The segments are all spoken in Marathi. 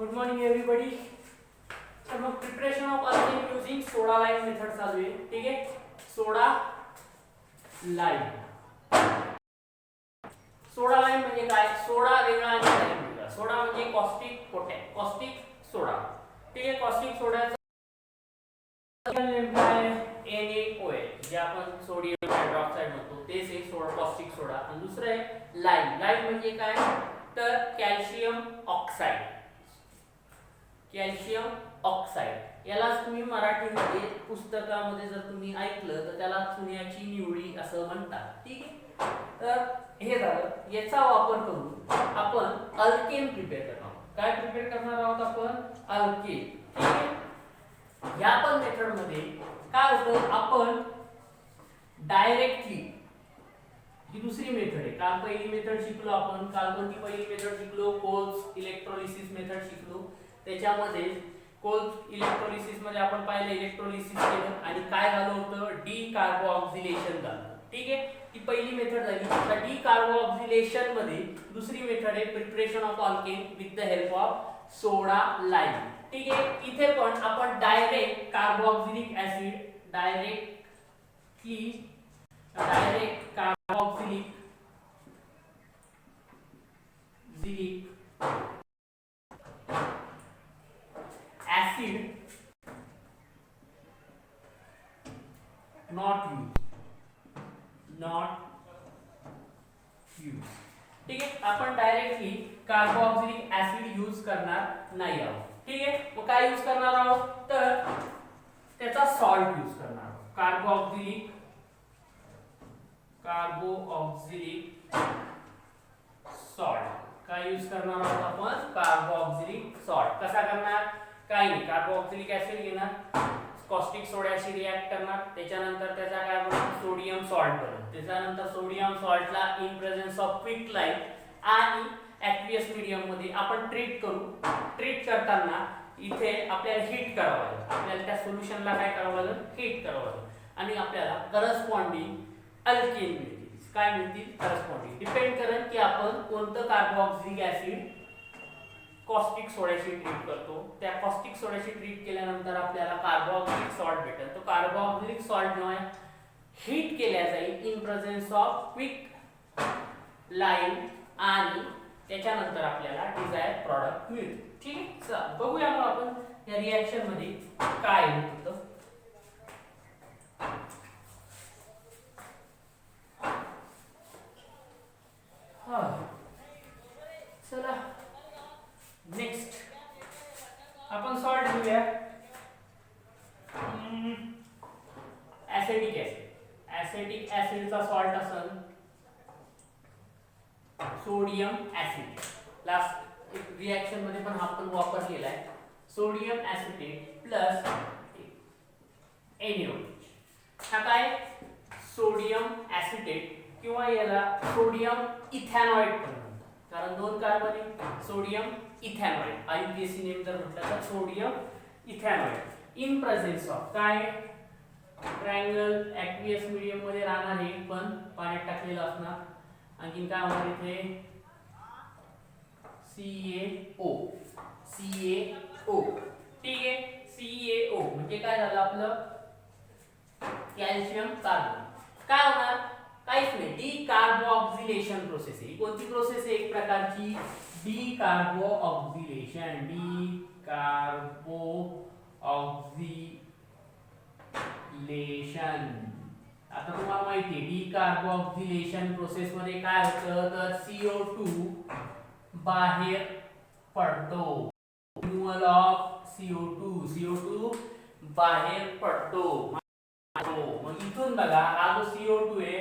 Good morning everybody. तर मग preparation of alkane using soda lime method चालू आहे. ठीक आहे, सोडा लाईम. सोडा लाईम म्हणजे काय? सोडा वेगळा आणि लाईम वेगळा. सोडा म्हणजे कॉस्टिक सोडा. ठीक आहे, कॉस्टिक सोड्याचं नेम काय? NaOH, जे आपण सोडियम हायड्रॉक्साइड म्हणतो तेच एक सोडा, कॉस्टिक सोडा. आणि दुसरं आहे लाईम. लाईम म्हणजे काय? तर कॅल्शियम ऑक्साइड. कॅल्शियम ऑक्साइड यालाच तुम्ही मराठीमध्ये पुस्तकामध्ये जर तुम्ही ऐकलं तर त्याला चुन्याची निवडी असं म्हणतात. ठीक आहे, तर हे झालं. याचा वापर करून आपण अल्केन प्रिपेअर करणार आहोत. काय प्रिपेअर करणार आहोत आपण? अल्केन. ठीक आहे, या पण मेथड मध्ये काय होतं, आपण डायरेक्टली ही दुसरी मेथड आहे. काल पहिली मेथड शिकलो आपण. काल कोणती पहिली मेथड शिकलो? कोल्स इलेक्ट्रोलिसिस मेथड शिकलो. त्याच्यामध्ये कोल्स इलेक्ट्रोलिसिस मध्ये आपण पाहिलं, इलेक्ट्रोलिसिस केलं आणि काय झालं होतं? डी कार्बोऑक्सिलेशन झालं. ठीक आहे, ही पहिली मेथड झाली. आता डी कार्बोऑक्सिलेशन मध्ये दुसरी मेथड आहे preparation of alkane with the help of soda lime. ठीक आहे, इथे पण आपण direct carboxylic acid direct carboxylic acid not use. ठीक आहे, आपण डायरेक्टली कार्बोऑक्सिलिक ऍसिड यूज करणार नाही आहोत. ठीक आहे, मग काय यूज करणार आहोत? तर त्याचा सॉल्ट यूज करणार आहोत. Carboxylic salt. काय यूज करणार आहोत आपण? Carboxylic salt. कसा करणार? काही नाही, कार्बोऑक्सिलिक ऍसिड घेणार, कॉस्टिक सोड्याशी रिॲक्ट करणार, त्याच्यानंतर त्याचा काय बनणार? सोडियम सॉल्ट बनणार. त्याच्यानंतर सोडियम सॉल्टला in presence of quick lime आणि ॲक्वियस मीडियम मध्ये आपण ट्रीट करू. ट्रीट करताना इथे आपल्याला हीट करावं लागेल. आपल्याला त्या सोल्युशनला काय करावं लागेल? हीट करावं लागेल आणि आपल्याला करस्पॉन्डिंग अल्केन मिळतील. काय मिळतील? करस्पॉन्डिंग. डिपेंड करेल की आपण कोणतं कार्बोऑक्सिलिक ऍसिड कॉस्टिक सोड्याशी ट्रीट करतो. त्या कॉस्टिक सोड्याशी ट्रीट केल्यानंतर आपल्याला कार्बोऑक्सिलिक सॉल्ट भेटेल. तो कार्बोऑक्सिलिक सॉल्ट जेव्हा हीट केल्या जाईल in presence of quick lime आणि त्याच्यानंतर आपल्याला डिझायर प्रॉडक्ट मिळेल. ठीक आहे, चला बघूया मग आपण या रिएक्शन मध्ये काय होतं. चला नेक्स्ट आपण सॉल्ट घेऊया. Acidic acid. ऍसिडिक ऍसिडचा सॉल्ट असेल सोडियम ऍसिड. लास्ट रिएक्शन मध्ये पण आपण वापरलेला आहे. Sodium acetate plus NaOH. हा काय? सोडियम ऍसिटेट किंवा याला सोडियम इथॅनॉइड पण म्हणतात, कारण दोन कार्बन आहे. सोडियम इथॅनॉइड IUPAC नेम जर म्हटलं तर सोडियम इथॅनॉइड इन प्रेझेन्स ऑफ काय? ट्रायंगल ॲक्वियस मीडियम मध्ये राहणार आहे पण पाण्यात टाकलेलं असणार. आणखीन काय होणार इथे? CaO. ठीक आहे, CaO म्हणजे काय झालं आपलं? Calcium carbonate. काय होणार? काहीच नाही, डी कार्बोऑक्सिलेशन प्रोसेस आहे. कोणती प्रोसेस आहे? एक प्रकारची डी कार्बोऑक्सिलेशन. आता तुम्हाला माहिती आहे डी कार्बोऑक्सिलेशन प्रोसेस मध्ये काय होतं? तर CO2 बाहेर पडतो. रिमूव्हल ऑफ CO2 बाहेर पडतो. मग इथून बघा, हा जो CO2 आहे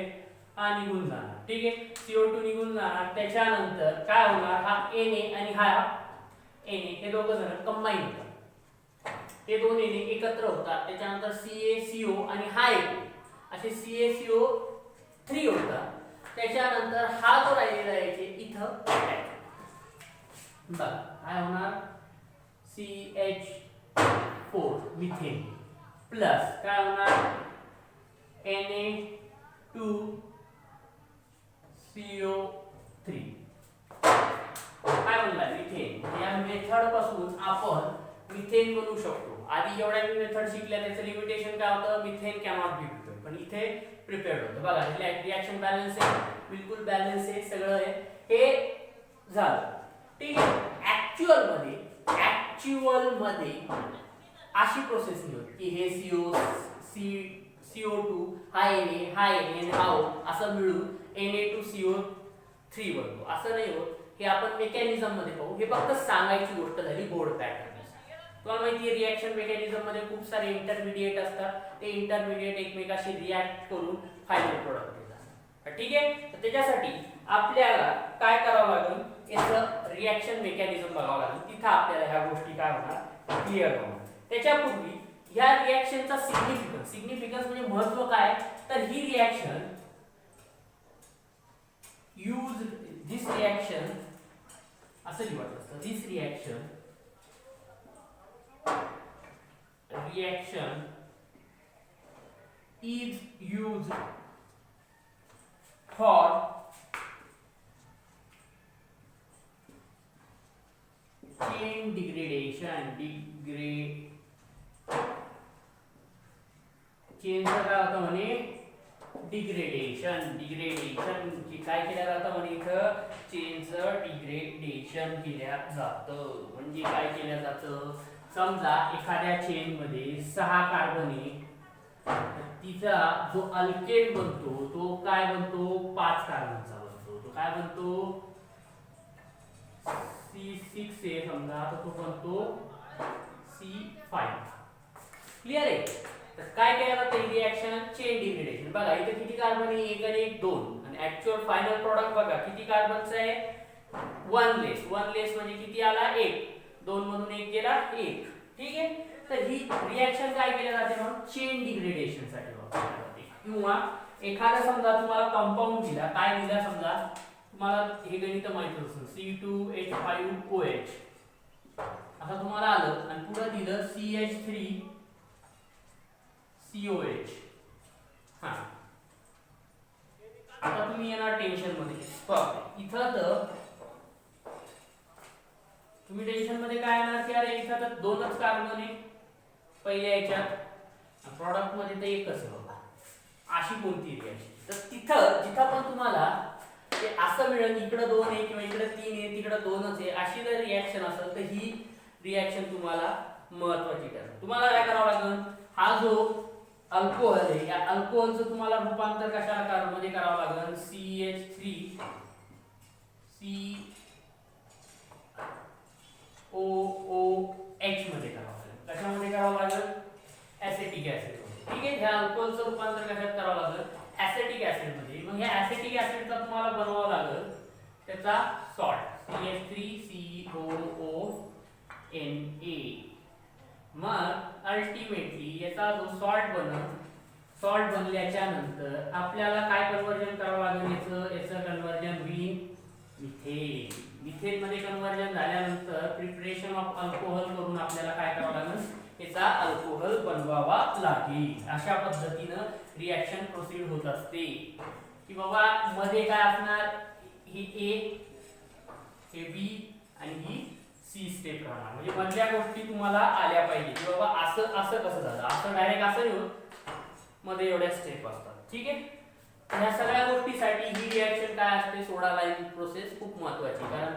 हा निघून जाणार. ठीक आहे, CO2 निघून जाणार. त्याच्यानंतर काय होणार? हा Na आणि हा Na हे दोघं जण कंबाईन होतात. ते दोन Na एकत्र होतात. त्याच्यानंतर CaCO आणि हा एक असे CaCO3 होतात. त्याच्यानंतर हा जो राहिलेला आहे इथं बघा काय होणार? CH4 मिथेन प्लस काय होणार? Na2CO3. काय म्हणला? मिथेन. या मेथड पासून आपण मिथेन बनवू शकतो. आधी एवढ्या मेथड शिकल्या त्याचं लिमिटेशन काय होतं, मिथेन कॅनॉट बी प्रिपेअर्ड, पण इथे प्रिपेअर्ड होतं. बघा रिएक्शन बॅलन्स आहे, बिलकुल बॅलन्स आहे, सगळं आहे. हे झालं ठीक आहे. ऍक्च्युअल मध्ये अशी प्रोसेस नाही होत की हे CO2 हा Na आणि हा O असं मिळून Na2CO3 बनतो, असं नाही होत. हे आपण मेकॅनिझम मध्ये पाहू. हे फक्त सांगायची गोष्ट झाली बोर्ड पॅटर्न. तुम्हाला माहिती आहे रिएक्शन मेकॅनिझम मध्ये खूप सारे इंटरमिडिएट असतात. ते इंटरमिडिएट एकमेकाशी रिॲक्ट करून फायनल प्रोडक्ट देतात. ठीक आहे. तर त्याच्यासाठी आपल्याला काय करावं लागेल, याचं रिएक्शन मेकॅनिझम बघावं लागेल. तिथं आपल्याला ह्या गोष्टी काय होणार, क्लिअर होणार. त्याच्यापूर्वी ह्या रिएक्शनचा सिग्निफिकन्स म्हणजे महत्व काय, तर ही रिएक्शन यूज दिस रिएक्शन असं लिहायचं असतं. This reaction is used for chain degradation. चेनचं काय होतं म्हणे, डिग्रेडेशन की काय केलं जातं म्हणे, इथं चेनचं डिग्रेडेशन केल्या जातं. म्हणजे काय केलं जातं, समजा एखाद्या चेन मध्ये 6 कार्बन आहे, तिचा जो अल्केन बनतो तो काय बनतो, 5 कार्बनचा बनतो. तो काय बनतो, C6 आहे समजा, तर तो बनतो C5. क्लिअर आहे. तर काय केलं जातं रिएक्शन, चेन डिग्रेडेशन. बघा इथे किती कार्बन आहे, 1 आणि 1 2, आणि ऍक्च्युअल फायनल प्रोडक्ट बघा किती कार्बनचं आहे, 1 लेस म्हणजे किती आला, 1. 2 मधून 1 गेला 1. ठीक आहे. तर ही रिएक्शन काय केली जाते म्हणून चेन डिग्रेडेशन साठी वापरली जाते. किंवा एखादा समजा तुम्हाला कंपाऊंड दिला, काय दिला समजा, तुम्हाला हे गणित माहित असेल, C2H5OH आता तुम्हाला आलं, आणि पुढे दिलं CH3COH. हा आता तुम्ही येणार टेन्शन मध्ये. इथं तर तुम्ही टेन्शन मध्ये काय येणार की अरे इथं तर 2च कार्बन आहे पहिल्या याच्यात, प्रॉडक्ट मध्ये तर एकच आहे बघा. अशी कोणती रिएक्शन, तर जिथं पण तुम्हाला ते असं मिळेल, इकडे 2 आहे किंवा इकडे 3 आहे तिकडे 2च आहे, अशी जर रिएक्शन असेल तर ही रिएक्शन तुम्हाला महत्वाची ठरेल. तुम्हाला काय करावं लागेल, हा जो अल्कोहोल आहे या अल्कोहोलचं तुम्हाला रूपांतर कशाला मध्ये करावं लागेल, CH3COOH मध्ये करावं लागेल. कशामध्ये करावं लागेल, ऍसिटिक ऍसिड. ठीक आहे. ह्या अल्कोहोलचं रूपांतर कशात करावं लागेल, ऍसिटिक ऍसिड मध्ये. मग ह्या ऍसिटिक ऍसिडचा तुम्हाला बनवावं लागेल त्याचा सॉल्ट, CH3COONA. मग अल्टिमेटली याचा जो सॉल्ट बनल्याच्या नंतर आपल्याला काय कन्वर्जन करावं लागेल, याचं कन्वर्जन होईल मिथेन मध्ये. कन्वर्जन झाल्यानंतर प्रिपरेशन ऑफ अल्कोहोल करून आपल्याला काय करावं लागेल, याचा अल्कोहोल बनवावा लागेल. अशा पद्धतीनं रिएक्शन प्रोसीड होत असते. की बाबा मध्ये काय असणार, ही A, हे B आणि ही C स्टेप राहणार. म्हणजे मधल्या गोष्टी तुम्हाला आल्या पाहिजे की बाबा असं कसं झालं, असं डायरेक्ट असं नाही होत, मध्ये एवढ्या स्टेप असतात. ठीक आहे. ह्या सगळ्या गोष्टीसाठी ही रिएक्शन काय असते, सोडा लाईन प्रोसेस खूप महत्वाची, कारण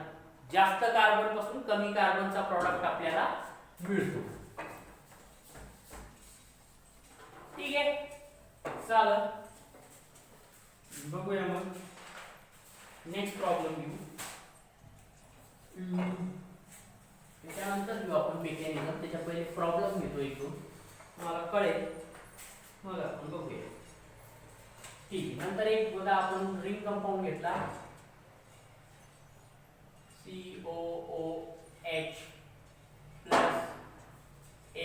जास्त कार्बन पासून कमी कार्बनचा प्रॉडक्ट आपल्याला मिळतो. ठीक आहे. चालेल, बघूया मग नेक्स्ट प्रॉब्लेम घेऊ. त्याच्यानंतर घेऊ आपण मेकॅनिझम. त्याच्या पहिले प्रॉब्लेम घेतो एक दोन, मला कळेल मग आपण बघूया. ठीक आहे. नंतर एक बघा आपण रिंग कंपाऊंड घेतला, COOH plus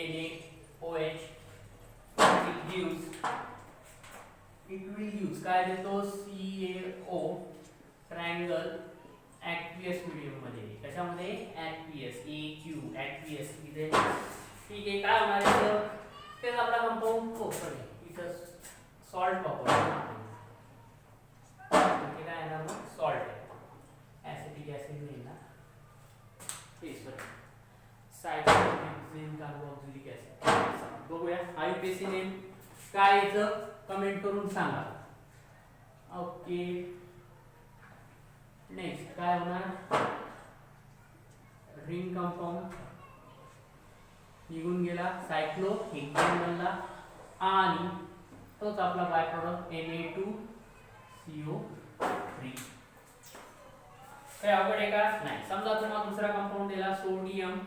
NaOH. it will use काय देतो, CaO ट्रायंगल ऍक्वियस मीडियम मध्ये. कशामध्ये, ऍक्वियस, aqueous इथे. ठीक आहे. काय होणार आहे, तेच आपला कंपाऊंड ओपन आहे. इथं सॉल्ट वापरतो इथे काय येणार मग, सॉल्ट आहे, ऍसिटिक ऍसिड नाही ना, सायक्लोहेक्सेन कार्बोक्सिलिक ऍसिड. बघूया आययुपीएसी नेम काय याचं कमेंट करून सांगा. ओके नेक्स्ट काय होणार, रिंग कंपाऊंड निघून गेला, सायक्लोहेक्सेन बनला आणि तोच आपला बाय प्रोडक्ट Na2CO3. काय अवघड आहे का नाही. समजा तुम्हाला दुसरा कंपाऊंड दिला सोडियम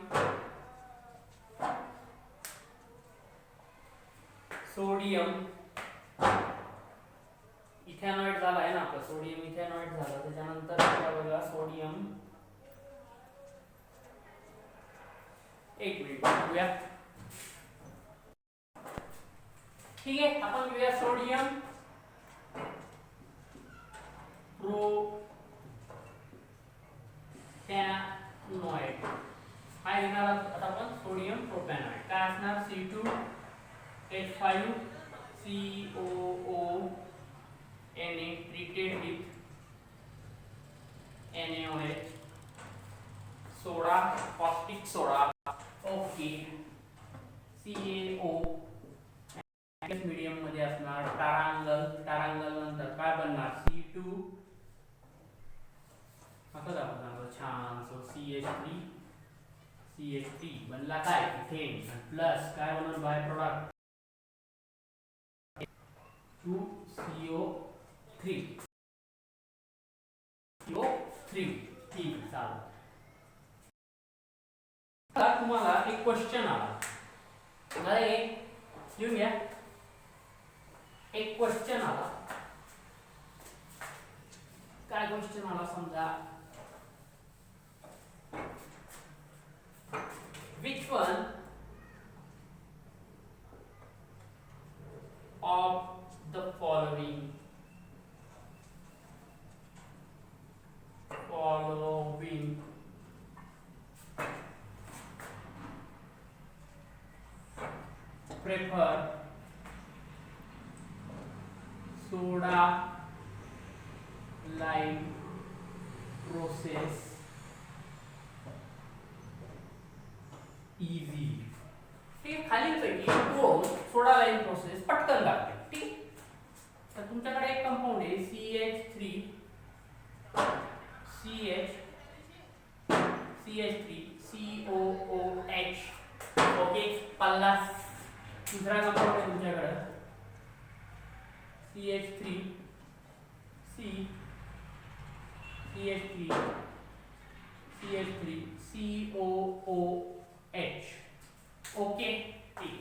इथेनॉइड झाला आहे ना आपला, सोडियम इथेनॉइड झाला. त्याच्यानंतर बघा सोडियम, एक मिनिट बघूया. ठीक आहे आपण घेऊया सोडियम प्रोपॅनॉइड. काय घेणार आता आपण, सोडियम प्रोपॅनॉइड. काय असणार, C2H5COO Na treated with NaOH, soda, caustic soda. Okay CaO medium मध्ये असणार, टारांगल नंतर काय बनणार, C2 आता दाखवतो छान. सो CH3 बनला काय, इथेन, प्लस काय बनणार बाय प्रोडक्ट 2CO3. ठीक चालेल. आता तुम्हाला एक क्वेश्चन आला, मला एक घेऊन घ्या. एक क्वेश्चन आला, काय क्वेश्चन आला समजा, which one of the following prefer soda lime process easy. ठीक खालीच पैकी कोण सोडा लाईम प्रोसेस पटकन लागते. ठीक तर तुमच्याकडे एक कंपाऊंड आहे CH3COOH. ओके पल्ला. दुसरा कंपाऊंड आहे तुमच्याकडे CH3COOH. ओके ठीक,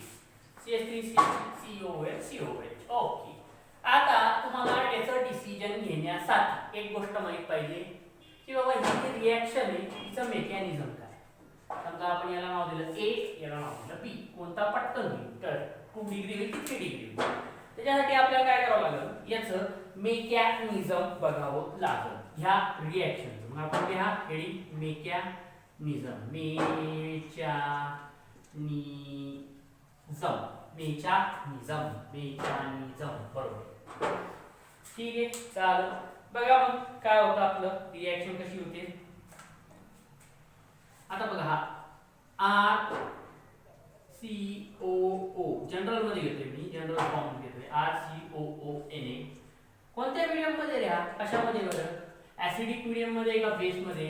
CH3COOH. ओके आता तुम्हाला याचं डिसिजन घेण्यासाठी एक गोष्ट माहित पाहिजे की बाबा ही रिएक्शन आहे तिचं मेकॅनिझम काय. समजा आपण याला नाव दिलं A, याला नाव दिलं B, कोणता पटकन होईल तर 2 डिग्री होईल की 3 डिग्री होईल. त्याच्यासाठी आपल्याला काय करावं लागेल, याचं मेकॅनिझम बघावं लागेल ह्या रिएक्शनचं. मग आपण लिहा हेडिंग मेकॅनिझम. मेकॅनिझम बरोबर. ठीक आहे चालेल. बघा मग काय होतं आपलं, रिएक्शन कशी होते. आता बघा हा RCOO जनरल मध्ये घेतोय मी, जनरल फॉर्म घेतोय RCOONA. कोणत्या मीडियम मध्ये रे, कशामध्ये बघा, ऍसिडिक मीडियम मध्ये का बेस मध्ये.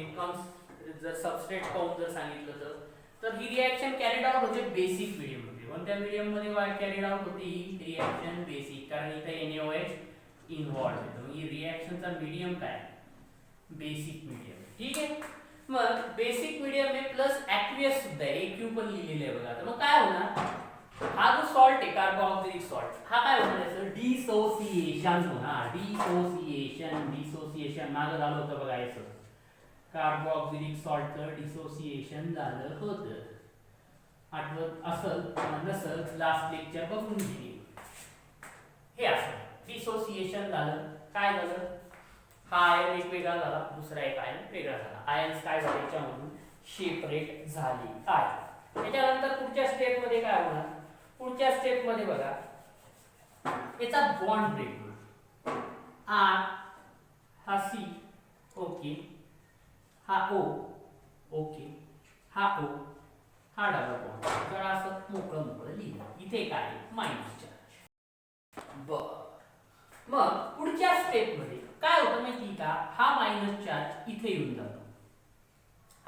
जर सबस्ट्रेट काउंट जर सांगितलं तर ही रिएक्शन कॅरीड आउट होते बेसिक मीडियम मध्ये. कोणत्या मीडियम मध्ये कॅरीड आउट होते ही रिएक्शन, बेसिक, कारण इथे NaOH इन्व्हॉल्व आहे. ही रिएक्शनचा मीडियम काय, बेसिक मीडियम. ठीक आहे मग बेसिक मीडियम आहे प्लस ऍक्वियस सुद्धा आहे, AQ पण लिहिलेलं आहे बघा. तर मग काय होणार, हा जो सॉल्ट आहे कार्बोक्सिलिक सॉल्ट, हा काय होणार याचं डिसोसिएशन होणार. डिसोसिएशन मागं झालं होतं बघा, याचं कार्बोक्सिलिक सॉल्टचं डिसोसिएशन झालं होतं. आठवत असल नसल लास्ट लेक्चर बघून घे. हे असं डिसोसिएशन झालं, काय झालं, हा आयन एक वेगळा झाला, दुसरा एक आयन वेगळा झाला. आयन्स काय झाले याच्यामधून सेपरेट झाले आहे. त्याच्यानंतर पुढच्या स्टेप मध्ये काय होणार, पुढच्या स्टेप मध्ये बघा याचा बॉन्ड ब्रेक होणार. R हा C ओके, हा O ओके, हा O, हा डबल बॉन्ड जर असं मोकळं मोकळं लिहिलं इथे काय मायनस चार्ज। बर मग पुढच्या स्टेप मध्ये काय होतं माहिती का, हा मायनस चार्ज इथे येऊन जातो,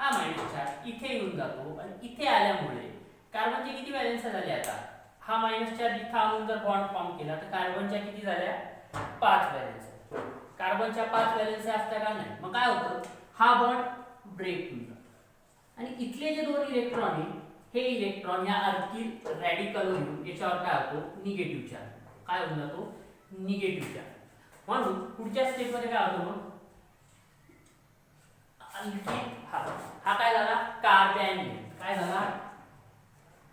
हा मायनस चार्ज इथे येऊन जातो आणि इथे आल्यामुळे कार्बनचे किती व्हॅलेन्स झाले आता, हा मायनस चार्ज इथं आणून जर बॉन्ड फॉर्म केला तर कार्बनच्या किती झाल्या 5 व्हॅलेन्स, कार्बनच्या 5 व्हॅलेन्स असतात का नाही, मग काय होतं हा बॉन्ड ब्रेक होऊन जातो आणि इथले जे दोन इलेक्ट्रॉन आहे हे इलेक्ट्रॉन या अल्किल रॅडिकल होऊन याच्यावर काय होतो निगेटिव्ह चार्ज, काय होऊन जातो निगेटिव्ह चार्ज। म्हणून पुढच्या स्टेप मध्ये काय होतं मग अल्किल हा काय झाला कार्बॅनियन, काय झाला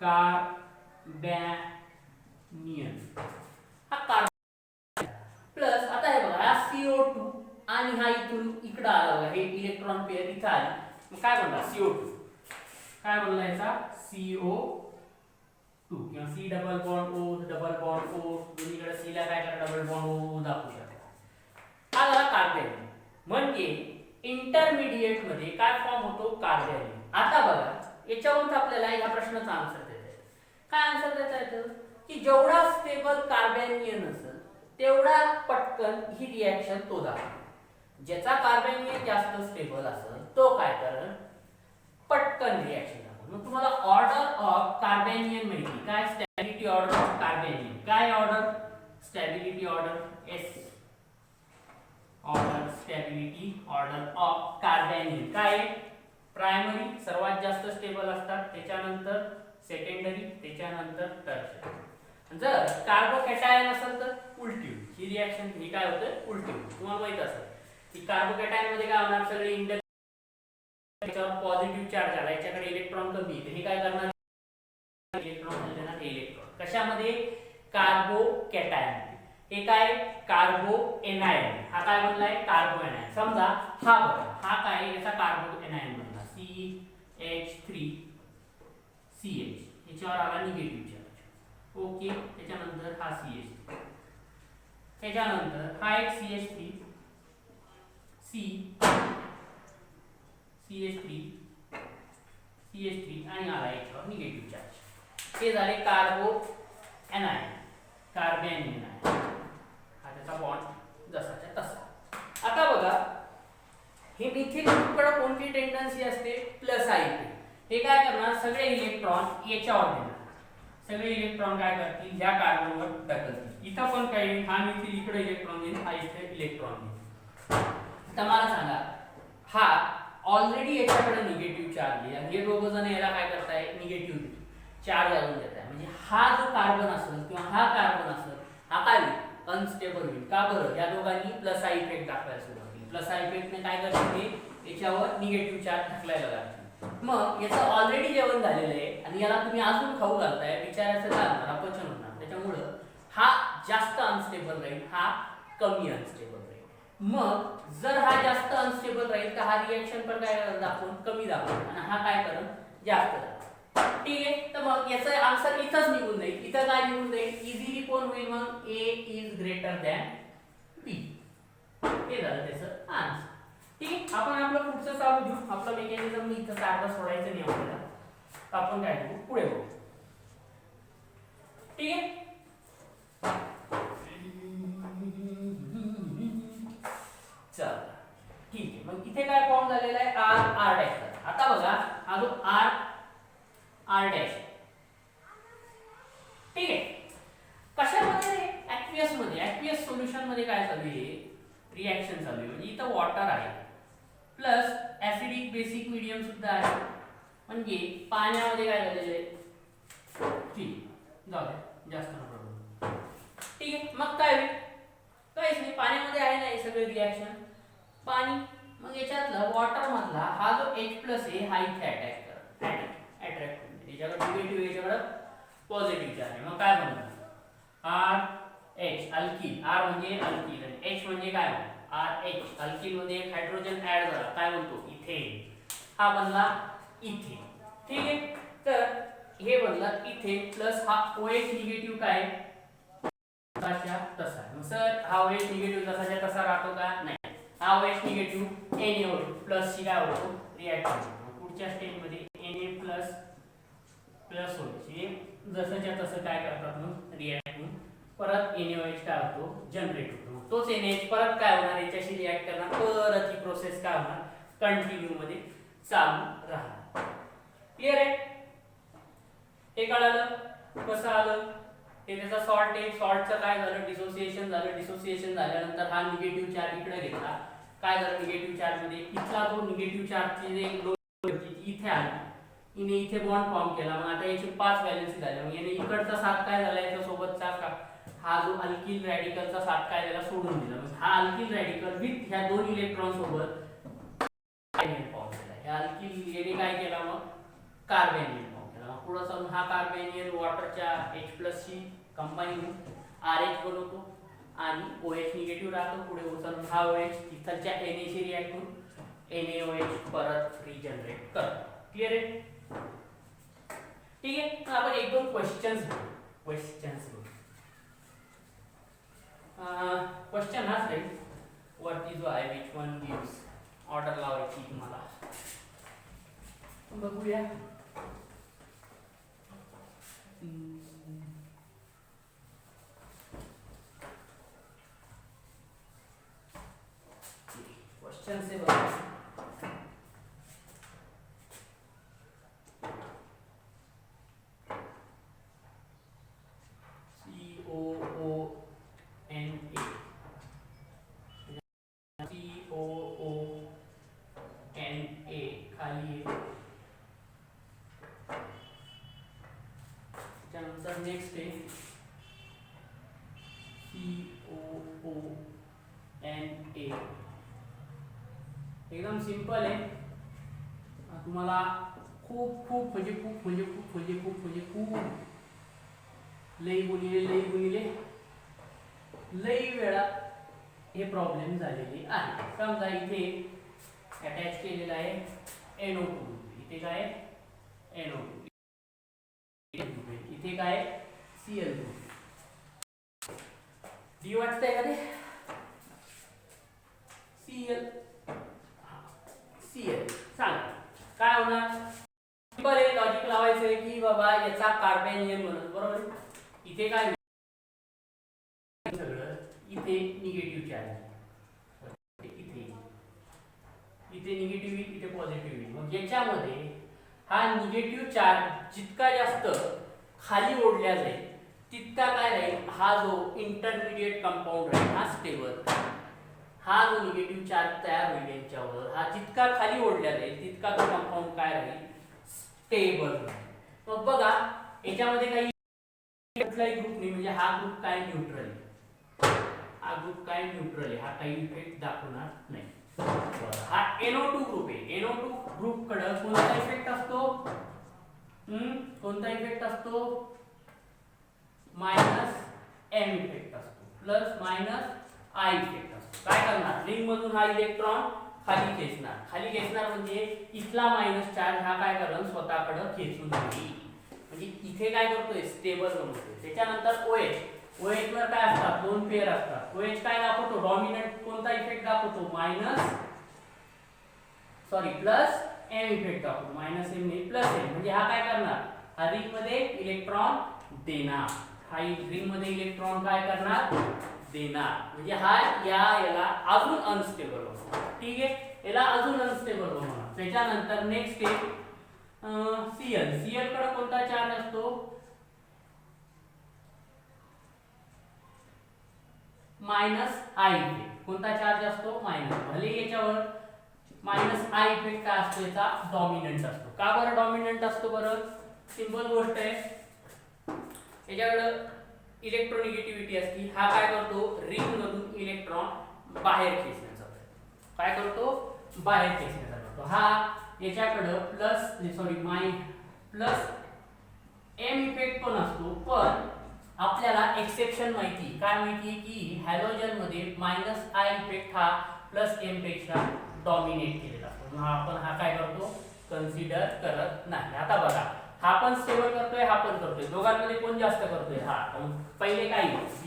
कार्बॅनियन हा कार्बन प्लस आता हे बघा हा CO2 आणि हा इथून इकडे आला बघा हे इलेक्ट्रॉन पेअर इथं आली, मग काय बनला CO2 काय बनला याचा CO2 किंवा C double bond O double bond O दोन्हीकडे C ला काय करा डबल बॉन्ड O दाखवू शकता, हा झाला कार्बॅनियन। म्हणजे इंटरमिडिएट मध्ये काय फॉर्म होतो कार्बॅनियन। आता बघा याच्यावरून आपल्याला या प्रश्नाचा आन्सर देता येईल, काय आन्सर देता येतं की जेवढा स्टेबल कार्बॅनियन असेल तेवढा पटकन ही रिएक्शन तो दाखवेल, ज्याचा कार्बॅनियन जास्त स्टेबल असेल तो काय करेल पटकन रिएक्शन दाखवेल। मग तुम्हाला ऑर्डर ऑफ कार्बॅनियन माहिती काय, स्टॅबिलिटी ऑर्डर ऑफ कार्बॅनियन काय order, stability order S order stability order of carbanion काय प्रायमरी सर्वात जास्त स्टेबल असतात, त्याच्यानंतर सेकंडरी, त्याच्यानंतर टर्शियरी। जर कार्बोकॅटायन असेल तर उलटी ही रिएक्शन ही काय होतं उलटी, तुम्हाला माहित असेल की कार्बोकॅटायन मध्ये काय होणार सगळे इंडक्शन त्याच्यावर पॉझिटिव्ह चार्ज आला याच्याकडे इलेक्ट्रॉन कमी आहे हे काय करणार इलेक्ट्रॉन देणार इलेक्ट्रॉन कशामध्ये कार्बोकॅटायन, हे काय कार्बो एनायन, हा काय बनलाय कार्बो एनायन। समजा हा बघा हा काय याचा कार्बो एनायन बनला CH3CH याच्यावर आला निगेटिव्ह चार्ज ओके, त्याच्यानंतर हा CH3 त्याच्यानंतर हा एक CH3 CH3 आणि आला याच्यावर निगेटिव्ह चार्ज, हे झाले कार्बो एनायन कार्बॅनियन आहे, हा त्याचा बॉन्ड जसाच्या तसा। आता बघा हे मिथिल ग्रुपकडे कोणती टेंडन्सी असते प्लस आयपी, हे काय करणार सगळे इलेक्ट्रॉन याच्यावर देणार, सगळे इलेक्ट्रॉन काय करतील ह्या कार्बनवर ढकलतील, इथं पण काही हा मिथिल इकडे इलेक्ट्रॉन देईल हा इथे इलेक्ट्रॉन देईल। आता मला सांगा हा ऑलरेडी याच्याकडे निगेटिव्ह चार्ज आहे आणि हे दोघ जण याला काय करताय निगेटिव्ह चार्ज आणून देत आहे, म्हणजे हा जो कार्बन असेल किंवा हा कार्बन असेल हा काय होईल अनस्टेबल होईल, का बरं या दोघांनी प्लस आय इफेक्ट दाखवायला सुरुवात केली, प्लस आय इफेक्टने काय करते याच्यावर निगेटिव्ह चार्ज ढकलायला लागते। मग याचं ऑलरेडी जेवण झालेलं आहे आणि याला तुम्ही अजून खाऊ घालताय विचारायचं काय होणार अपचन होणार, त्याच्यामुळं हा जास्त अनस्टेबल राहील हा कमी अनस्टेबल राहील। मग जर हा जास्त अनस्टेबल राहील तर हा रिएक्शन पण काय दाखवून कमी दाखवून आणि हा काय करेल जास्त दाखवेल, ठीक आहे। तर मग याचा आन्सर इथंच निघून जाईल, इथं काय निघून जाईल इझिली कोण होईल मग A is greater than B, हे झालं त्याचं आन्सर, ठीक आहे। आपण आपलं पुढचं चालू घेऊ, आपलं मेकॅनिझम मी इथं सारखं सोडायचं नाही आपल्याला, आपण काय करू पुढे बघू, ठीक आहे। चल ठीक आहे, मग इथे काय फॉर्म झालेला आहे R डॅश, आता बघा हा जो R डॅश ठीक आहे कशामध्ये ऍक्वियस सोल्युशन मध्ये काय चालू आहे रिएक्शन चालू आहे, म्हणजे इथं वॉटर आहे प्लस ऍसिडिक बेसिक मीडियम सुद्धा आहे, म्हणजे पाण्यामध्ये काय झालेलं आहे ठीक जाऊ दे जास्त नको ठीक आहे। मग काय होईल काहीच नाही पाण्यामध्ये आहे ना हे सगळे रिएक्शन पाणी, मग याच्यातला वॉटर मधला हा जो H+ आहे हा इथे अट्रॅक्ट याच्याकडे निगेटिव्ह याच्याकडे पॉझिटिव्ह चार्ज आहे, मग काय बनणार RH अल्किल, R म्हणजे अल्किल आणि H म्हणजे काय RH अल्किल मध्ये एक हायड्रोजन ऍड झाला काय म्हणतो इथेन, हा बनला इथेन, ठीक आहे। तर हे बनला इथेन प्लस हा OH निगेटिव्ह काय तसा तसा, मग सर हा OH निगेटिव्ह तसाच्या तसा राहतो का नाही, हा OH निगेटिव्ह Na प्लस ची काय होतो रिएक्शन, पुढच्या स्टेप मध्ये Na प्लस प्लस OH हे जसंच्या तसं काय करतात मग रिॲक्ट होऊन परत NaOH काय होतो जनरेट होतो. तोच NaH परत काय होणार याच्याशी रिॲक्ट करणार, परत ही प्रोसेस काय होणार कंटिन्यू मध्ये चालू राहणार. क्लिअर आहे? हे कळालं कसं आलं? हे त्याचा सॉल्ट आहे. सॉल्टचं काय झालं डिसोसिएशन झालं. डिसोसिएशन झाल्यानंतर हा निगेटिव्ह चार्ज इकडे घेतला. काय झालं निगेटिव्ह चार्ज मध्ये इथला जो निगेटिव्ह चार्जची जे इथे आली हिने इथे बॉन्ड फॉर्म केला. मग आता याची 5 व्हॅलेन्सी झाल्या. मग याने इकडचा साथ काय झाला याच्या सोबतचा हा जो अल्किल रॅडिकलचा साथ काय त्याला सोडून दिला. मग हा अल्किल रॅडिकल विथ ह्या 2 इलेक्ट्रॉन सोबत फॉर्म केला. ह्या अल्किल याने काय केला मग कार्बेनियन फॉर्म केला. मग पुढे चालून हा कार्बेनियन वॉटरच्या H+ शी कंबाईन होऊन RH बनवतो आणि OH निगेटिव्ह राहतो. पुढे उचलून हा OH इथलच्या Na शी रिॲक्ट होऊन NaOH परत रिजनरेट करतो. क्लिअर आहे? ठीक आहे. तर आपण एक दोन क्वेश्चन्स घेऊ. क्वेश्चन हाच राहील वरती जो आहे विच वन गिव्स ऑर्डर लावायची तुम्हाला बघूया. क्वेश्चन से बघा COONA खाली आहे. त्यानंतर नेक्स्ट आहे COONA. एकदम सिंपल आहे. तुम्हाला खूप लई वेळा हे प्रॉब्लेम झालेले आहे. समजा इथे अटॅच केलेला आहे NO2, इथे काय NO2, इथे काय Cl2. डी वाटतंय का ते Cl सांग काय होणार. सिंपल आहे. लॉजिक लावायचं आहे की बाबा याचा कार्बेनियन म्हणून बरोबर. इथे काय सगळं इथे निगेटिव्ह चार्ज इथे निगेटिव्ह इथे पॉझिटिव्ह. मग याच्यामध्ये हा निगेटिव्ह चार्ज जितका जास्त खाली ओढल्या जाईल तितका काय राहील हा जो इंटरमिडिएट कंपाऊंड राहील हा स्टेबल. हा जो निगेटिव्ह चार्ज तयार होईल यांच्यावर हा जितका खाली ओढल्या जाईल तितका तो कंपाऊंड काय राहील स्टेबल. मग बघा याच्यामध्ये काही कुठलाही ग्रुप नाही म्हणजे हा ग्रुप काय न्यूट्रल आहे. हा ग्रुप काय न्यूट्रल आहे. हा काही इफेक्ट दाखवणार नाही. हा NO2 ग्रुप आहे. NO2 ग्रुप कडे कोणता इफेक्ट असतो कोणता इफेक्ट असतो -M इफेक्ट असतो प्लस -I इफेक्ट असतो. काय करणार रिंग मधून हा इलेक्ट्रॉन खाली खेचणार म्हणजे इथला मायनस चार्ज हा काय करेल स्वतःकडे खेचून घेईल. म्हणजे इथे काय करतोय स्टेबल बनवतोय. त्याच्यानंतर OH वर काय असतात 2 पेअर असतात. OH काय दाखवतो डॉमिनंट कोणता इफेक्ट दाखवतो प्लस M इफेक्ट दाखवतो. -M नाही प्लस M म्हणजे हा काय करणार हा रिंग मध्ये इलेक्ट्रॉन देणार. हा रिंग मध्ये इलेक्ट्रॉन काय करणार देणार. म्हणजे हा याला अजून अनस्टेबल होणार. ठीक आहे. याला अजून अनस्टेबल होणार. त्याच्यानंतर नेक्स्ट आहे Cl कडे कोणता चार्ज असतो -I इफेक्ट. कोणता चार्ज असतो भले याच्यावर -I इफेक्ट काय असतो याचा डॉमिनंट असतो. का बरं डॉमिनंट असतो बरं सिंपल गोष्ट आहे. याच्याकडे इलेक्ट्रोनिगेटिव्हिटी असते. हा काय करतो रिंग मधून इलेक्ट्रॉन बाहेर खेचण्याचा काय करतो बाहेर खेचण्याचा करतो. हा याच्याकडे प्लस M इफेक्ट पण असतो. पण आपल्याला एक्सेप्शन माहिती काय माहिती की हॅलोजन मध्ये -I इफेक्ट हा +M पेक्षा डॉमिनेट केलेला असतो. आपण हा काय करतो कन्सिडर करत नाही. आता बघा हा पण स्टेबल करतोय हा पण करतोय. दोघांमध्ये कोण जास्त करतोय हा. पहिले काय B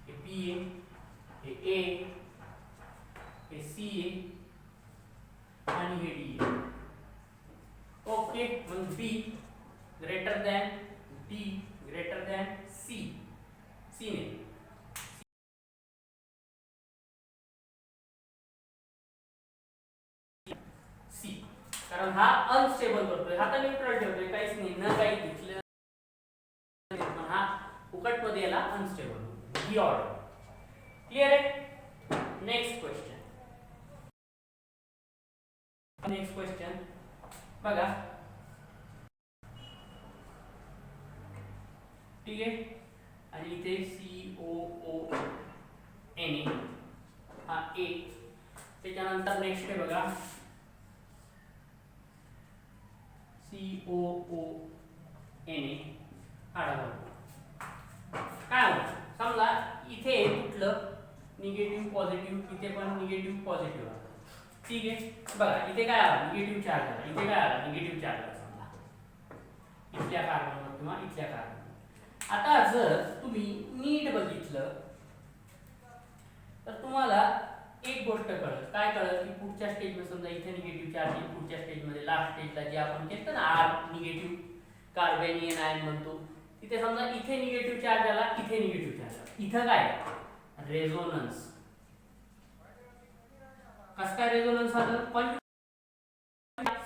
हे P हे A हे C आणि हे D. ओके मग B greater than D greater than C, C ने सी, कारण हा अनस्टेबल करतोय, हा तर न्यूट्रल ठेवतोय, काहीच नाही, न काही घेतलं, पण हा फुकट मध्ये याला अनस्टेबल, ही ऑर्डर क्लियर आहे. नेक्स्ट क्वेश्चन, नेक्स्ट क्वेश्चन बघा, ठीक आहे, आणि इथे COONA हा ए, त्याच्यानंतर नेक्स्ट आहे बघा COONA हा डबल, काय होतं समजा इथे कुठलं निगेटिव्ह पॉझिटिव्ह, इथे पण निगेटिव्ह पॉझिटिव्ह, ठीक आहे. बघा इथे काय आला निगेटिव्ह चार्ज आला, इथे काय आला निगेटिव्ह चार्ज आला समजा इथल्या कार्बनवर किंवा इथल्या कार्बन. आता जर तुम्ही नीट बघितलं तर तुम्हाला एक गोष्ट कळेल, काय कळेल की पुढच्या स्टेजमध्ये समजा इथे निगेटिव्ह चार्ज आहे, पुढच्या स्टेजमध्ये लास्ट स्टेजला जे आपण केलं ना आर निगेटिव्ह कार्बेनियन आयन म्हणतो, तिथे समजा इथे निगेटिव्ह चार्ज आला, इथे निगेटिव्ह चार्ज आला, इथं काय रेझोनन्स. कसं काय रेझोनन्स आलं,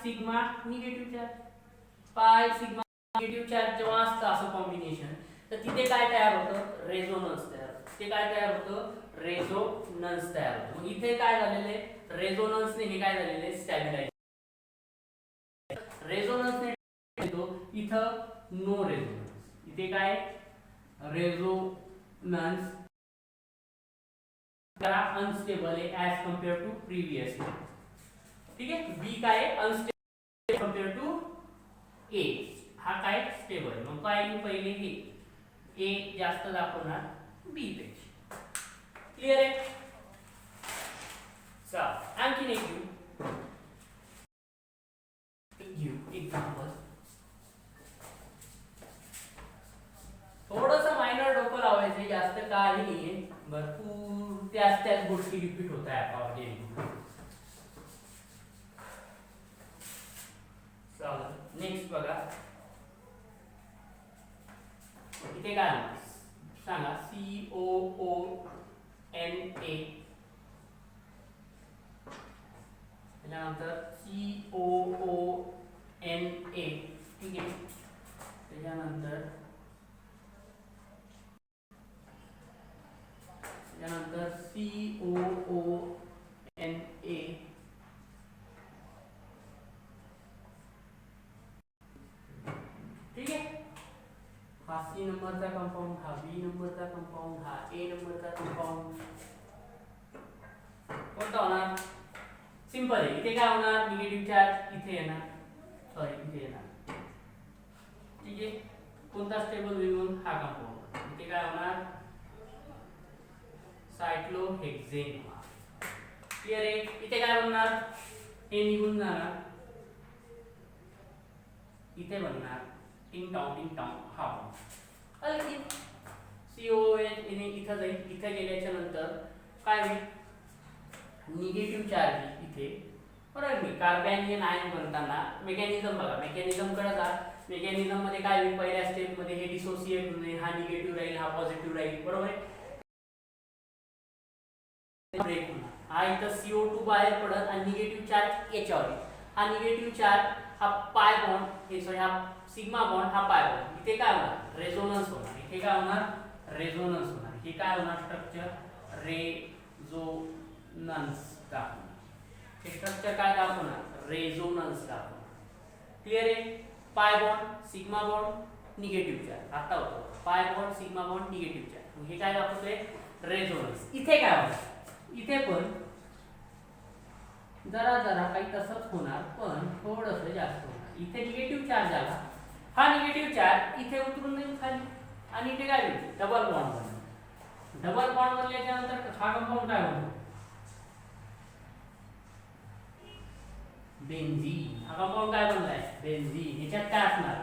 sigma negative charge pi sigma negative charge जेव्हा असतं असं कॉम्बिनेशन, तर तिथे काय तयार होतं रेझोनन्स तयार होतं, ते काय तयार होतं रेझोनन्स तयार होतं. मग इथे काय झालेले रेझोनन्सने हे काय झालेले स्टॅबिलाइज, रेझोनन्सने इथं नो रेझोनन्स, इथे काय रेझोनन्स अनस्टेबल आहे ऍज कंपेयर टू प्रीवियस, ठीक आहे. बी काय अनस्टेबल कंपेयर टू ए, हा काय स्टेबल, मग काय पहिले हे ए जास्त दाखवणार बी पेक्षा, क्लियर आहे. चला आणखीन एक घेऊ एक्झाम्पल, थोडंसं मायनर डोकं लावायचं, जास्त काही नाहीये, भरपूर त्याच गोष्टी रिपीट होत आहे डेली. चला नेक्स्ट बघा, इथे काय सांगा COONA, त्याच्यानंतर COONA, ठीक आहे, त्याच्यानंतर COONA, ठीक आहे. हा सी नंबरचा कंपाऊंड, हा बी नंबरचा कंपाऊंड, हा ए नंबरचा कंपाऊंड, कोणता होणार सिंपल आहे. इथे काय होणार निगेटिव्ह चार्ज इथे येणार, सॉरी इथे येणार, ठीक आहे. कोणता स्टेबल होईल हा कंपाऊंड, इथे काय होणार सायक्लोहेक्सेन, क्लियर आहे. इथे काय बनणार हे निघून जाणार, इथे बनणार टिंग टॉंग हा अलकी CON इथं जाईल, इथे गेल्याच्या नंतर काय होईल निगेटिव्ह चार्ज इथे, बरोबर मी कार्बॅनियन आयन बनताना मेकॅनिझम बघा, मेकॅनिझम कडे जा, मेकॅनिझम मध्ये काय होईल पहिल्या स्टेप मध्ये हे डिसोसिएट होईल, हा निगेटिव्ह राहील हा पॉझिटिव्ह राहील, बरोबर आहे. ब्रेक होणार, हा इथं CO2 बाहेर पडत आणि निगेटिव्ह चार्ज याच्यावर येईल, हा निगेटिव्ह चार्ज हा पाय बॉन्ड हे सॉरी हा सिग्मा बॉन्ड हा पाय बॉन्ड, इथे काय होणार रेझोनन्स होणार, इथे काय होणार रेझोनन्स होणार, हे काय होणार स्ट्रक्चर रेझोनन्स दाखवणार, हे स्ट्रक्चर काय दाखवणार रेझोनन्स दाखवणार, क्लियर आहे. Pi bond sigma bond negative charge आता होतो, pi bond sigma bond negative charge, हे काय दाखवतोय रेझोनन्स. इथे काय होणार इथे पण जरा जरा काही तसंच होणार, पण थोडंसं जास्त होणार, इथे निगेटिव्ह चार्ज आला, हा निगेटिव्ह चार्ज इथे उतरून जाईल खाली आणि इथे काय होईल डबल बॉन्ड बनणार, डबल बॉन्ड बनल्याच्या नंतर हा कंपाऊंड काय होतो बेन्झीन, हा कंपाऊंड काय बनलाय बेन्झीन, ह्याच्यात काय असणार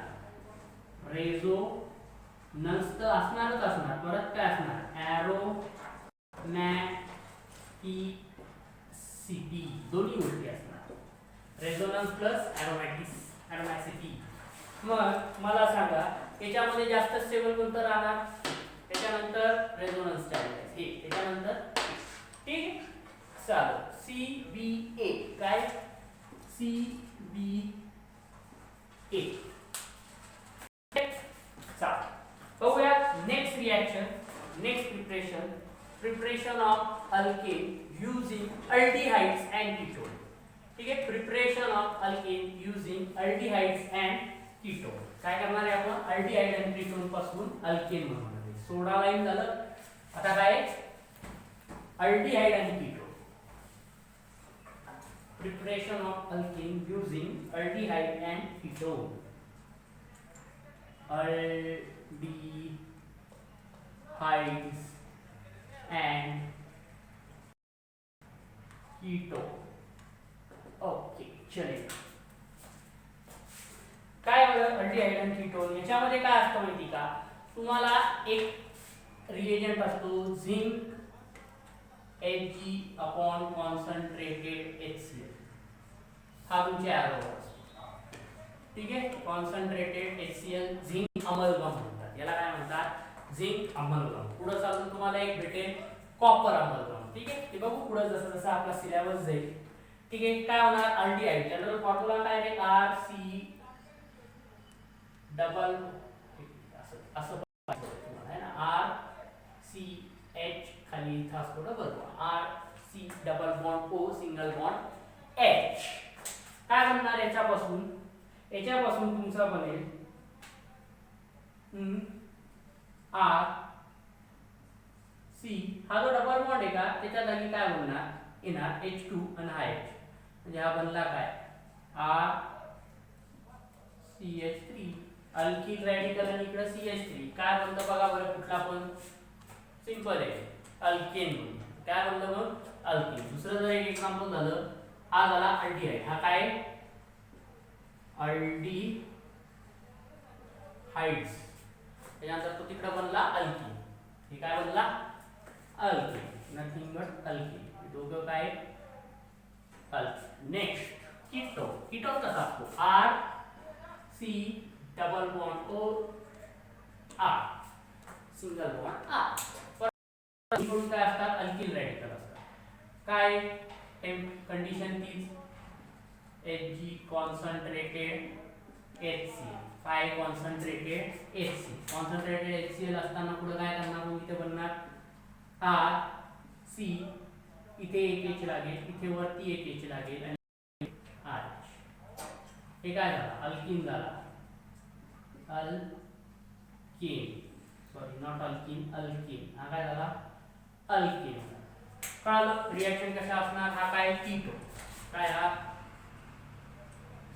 रेझोनन्स तर असणारच असणार, परत काय असणार एरोमॅटिसिटी, दोन्ही गोष्टी असणार रेझोनन्स प्लस एरोमॅटिसिटी, मग मला सांगा याच्यामध्ये जास्त स्टेबल कोणतं राहणार? त्याच्यानंतर रेझोनन्स चार्जेस हे त्याच्यानंतर ठीक आहे. चालेल CBA काय CBA चालेल. बघूया next reaction next preparation of alkane using aldehydes and ketone. ठीक आहे preparation of alkane using aldehydes and ketone. काय करणार आहे आपण अल्डिहाइड आणि कीटोन पासून अल्केन बनवणार आहे. सोडा लाईन झालं आता काय अल्डिहाइड आणि ketone. Preparation of alkene using aldehyde and ketone. Aldehydes and ketone. Okay चलिए काय बरं अल्डिहाइड आणि कीटोन याच्यामध्ये काय असतं माहिती का तुम्हाला एक रिएजंट असतो zinc Hg upon concentrated HCl. हा तुमचे एरो ठीक आहे कॉन्सन्ट्रेटेड HCl झिंक अमलगम म्हणतात. याला काय म्हणतात झिंक अमलगम. पुढे चालून तुम्हाला एक भेटेल कॉपर अमलगम. ठीक आहे ते बघू पुढे जसं जसं आपला सिलेबस जाईल. ठीक आहे काय होणार अल्डिहाइड जनरल फॉर्म्युला काय आहे RC डबल असं आहे ना RCH खाली इथं असतो ना बरोबर RC double bond O single bond H. काय बनणार याच्यापासून तुमचा बनेल R C हा जो डबल बॉन्ड आहे का त्याच्या जागी काय बनणार येणार H2 आणि हा H म्हणजे हा बनला काय R CH3 अल्किल रॅडिकल आणि इकडे CH3 काय बनतं बघा बरं कुठला पण सिंपल आहे अल्केन. काय बनलं मग अल्केन. दुसरं जर एक एक्झाम्पल झालं हा झाला अल्डिहाइड. हा काय अल्डिहाइड्स त्याच्यानंतर तो तिकडे बनला अल्केन. हे काय बनला अल्केन नथिंग बट अल्केन. दोघं काय अल्केन. Next ketone. कीटोन कसा असतो R C double bond O R single bond R. Ketone काय असतात अल्किल रॅडिकल असतात. काय कंडिशन तीच Hg कॉन्सन्ट्रेटेड HCl काय कॉन्सन्ट्रेटेड HCl. कॉन्सन्ट्रेटेड HCl असताना पुढे काय करणार मग इथे बनणार R C इथे एक H लागेल इथे वरती एक H लागेल आणि RH. हे काय झालं अल्किन झाला alkane sorry not alkene alkane. हा काय झाला अल्केन. कळलं रिएक्शन कशा असणार. हा काय कीटोन काय हा